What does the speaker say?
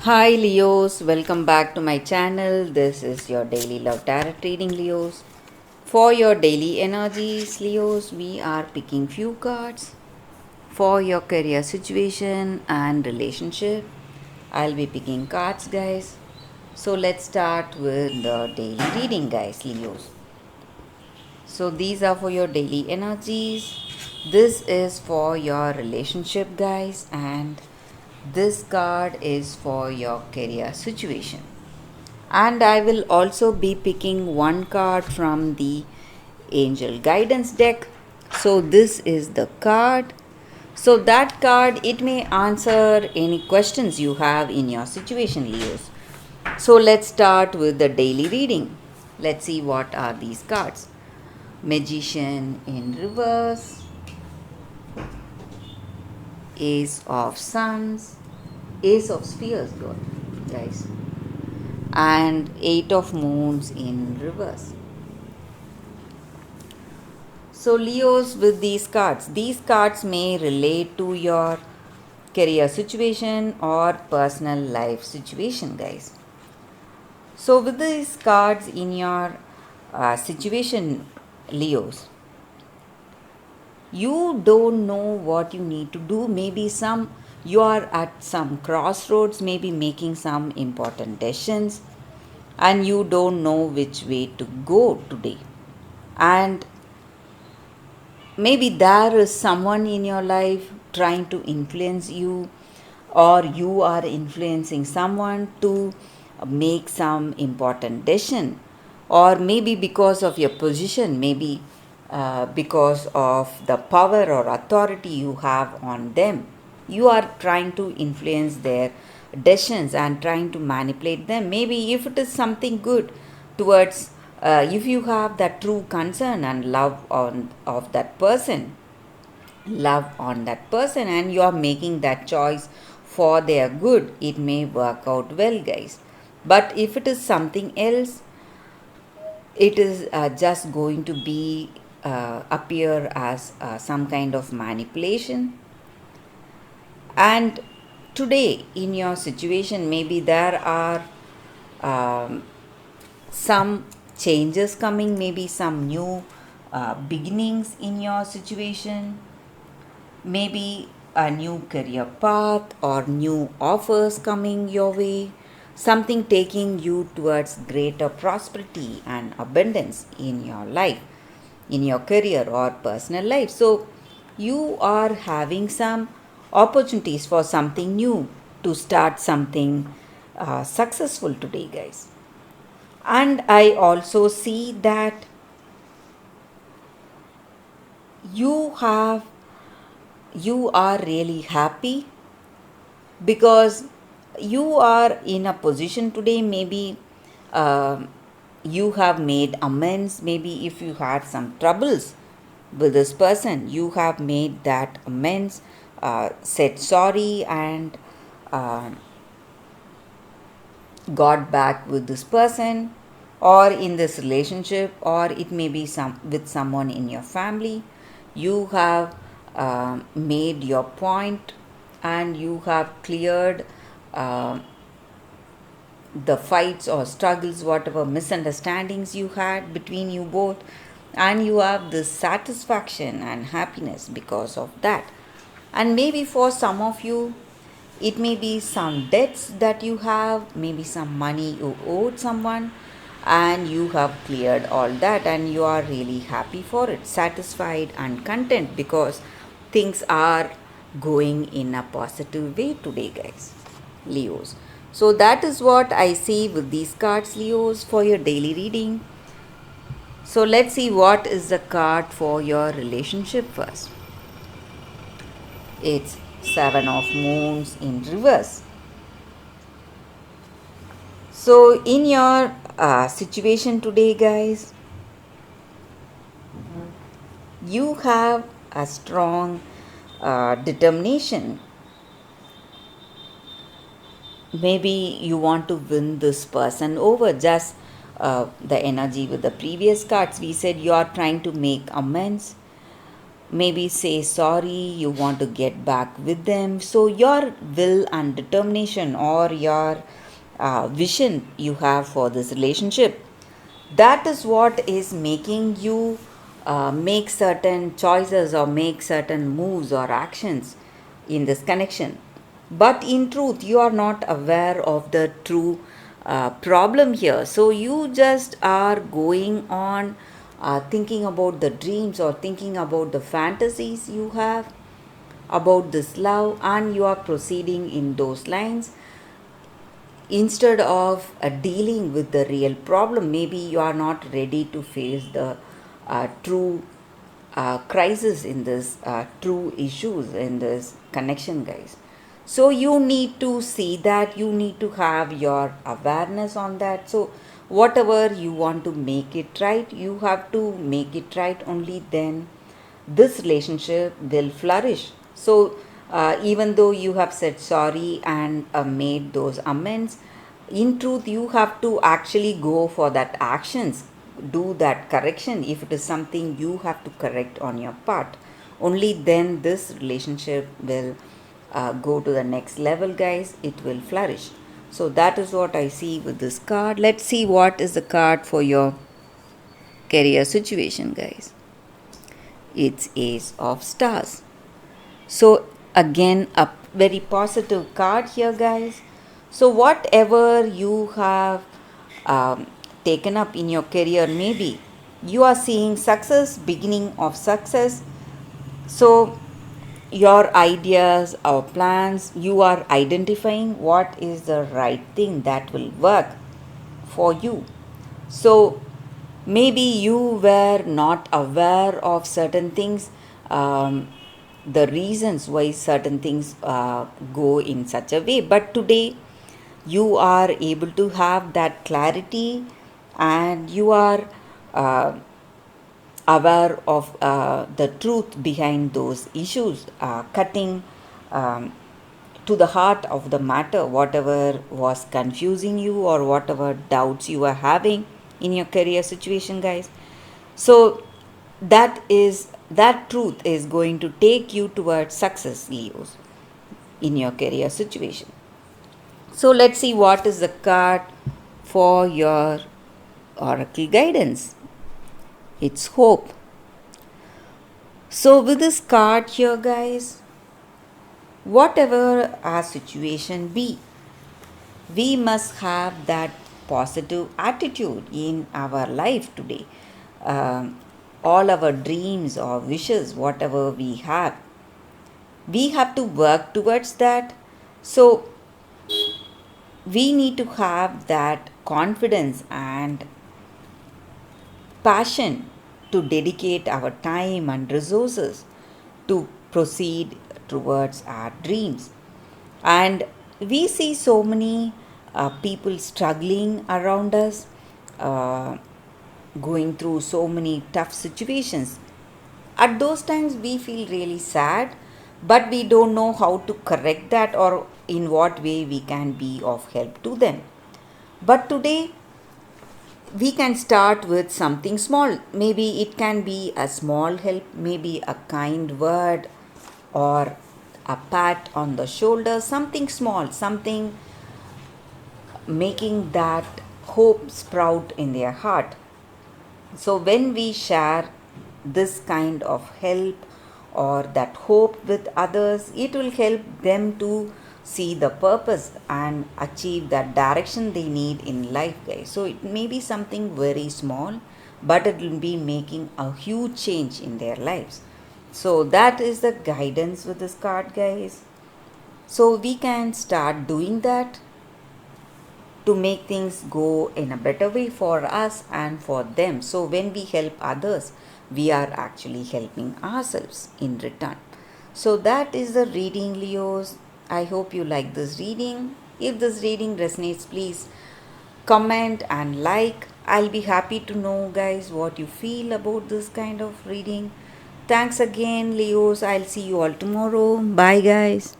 Hi Leos, welcome back to my channel. This is your daily love tarot reading, Leos. For your daily energies, Leos, we are picking few cards for your career situation and relationship. I'll be picking cards, guys. So let's start with the daily reading, guys, Leos. So these are for your daily energies. This is for your relationship, guys, and this card is for your career situation. And I will also be picking one card from the Angel Guidance deck. So this is the card. So that card, it may answer any questions you have in your situation, Leos. So let's start with the daily reading. Let's see what are these cards. Magician in reverse, Ace of Suns, Ace of Spheres, God, guys, and Eight of Moons in reverse. So, Leos, with these cards may relate to your career situation or personal life situation, guys. So, with these cards in your situation, Leos, you don't know what you need to do. Maybe you are at some crossroads, maybe making some important decisions, and you don't know which way to go today. And maybe there is someone in your life trying to influence you, or you are influencing someone to make some important decision, or maybe because of your position, maybe because of the power or authority you have on them, you are trying to influence their decisions and trying to manipulate them. Maybe if it is something good towards, if you have that true concern and love on that person, and you are making that choice for their good, it may work out well, guys. But if it is something else, it is just going to be appear as some kind of manipulation. And today in your situation, maybe there are um, some changes coming, maybe some new beginnings in your situation, maybe a new career path or new offers coming your way, something taking you towards greater prosperity and abundance in your life, in your career or personal life. So you are having some opportunities for something new, to start something successful today, guys. And I also see that you have you are really happy because you are in a position today. Maybe uh, you have made amends. Maybe if you had some troubles with this person, you have made that amends, said sorry, and uh, got back with this person, or in this relationship, or it may be some with someone in your family. You have made your point, and you have cleared uh, the fights or struggles, whatever misunderstandings you had between you both, and you have this satisfaction and happiness because of that. And maybe for some of you, it may be some debts that you have, maybe some money you owed someone, and you have cleared all that, and you are really happy for it, satisfied and content, because things are going in a positive way today, guys, Leos. So that is what I see with these cards, Leos, for your daily reading. So let's see what is the card for your relationship first. It's Seven of Moons in reverse. So in your situation today, guys, you have a strong determination. Maybe you want to win this person over. Just the energy with the previous cards, we said you are trying to make amends, maybe say sorry, you want to get back with them. So your will and determination, or your vision you have for this relationship, that is what is making you make certain choices or make certain moves or actions in this connection. But in truth, you are not aware of the true problem here. So you just are going on thinking about the dreams or thinking about the fantasies you have about this love, and you are proceeding in those lines instead of dealing with the real problem. Maybe you are not ready to face the true crisis in this, true issues in this connection, guys. So you need to see that, you need to have your awareness on that. So whatever you want to make it right, you have to make it right, only then this relationship will flourish. So, even though you have said sorry and made those amends, in truth, you have to actually go for that actions, do that correction. If it is something you have to correct on your part, only then this relationship will go to the next level, guys. It will flourish. So, that is what I see with this card. Let's see what is the card for your career situation, guys. It's Ace of Stars. So, again, a very positive card here, guys. So, whatever you have taken up in your career, maybe you are seeing success, beginning of success. So, your ideas or plans, you are identifying what is the right thing that will work for you. So, maybe you were not aware of certain things, the reasons why certain things go in such a way, but today you are able to have that clarity, and you are uh, aware of the truth behind those issues, cutting um, to the heart of the matter, whatever was confusing you or whatever doubts you are having in your career situation, guys. So that truth is going to take you towards success, Leos, in your career situation. So let's see what is the card for your oracle guidance. It's hope. So with this card here, guys, whatever our situation be, we must have that positive attitude in our life today. All our dreams or wishes, whatever we have to work towards that. So we need to have that confidence and passion to dedicate our time and resources to proceed towards our dreams. And we see so many people struggling around us, uh, going through so many tough situations. At those times, we feel really sad, but we don't know how to correct that or in what way we can be of help to them. But today, we can start with something small. Maybe it can be a small help, maybe a kind word or a pat on the shoulder, something small, something making that hope sprout in their heart. So, when we share this kind of help or that hope with others, it will help them to see the purpose and achieve that direction they need in life, guys. So, it may be something very small, but it will be making a huge change in their lives. So, that is the guidance with this card, guys. So, we can start doing that to make things go in a better way for us and for them. So, when we help others, we are actually helping ourselves in return. So, that is the reading, Leos. I hope you like this reading. If this reading resonates, please comment and like. I'll be happy to know, guys, what you feel about this kind of reading. Thanks again, Leos. I'll see you all tomorrow. Bye, guys.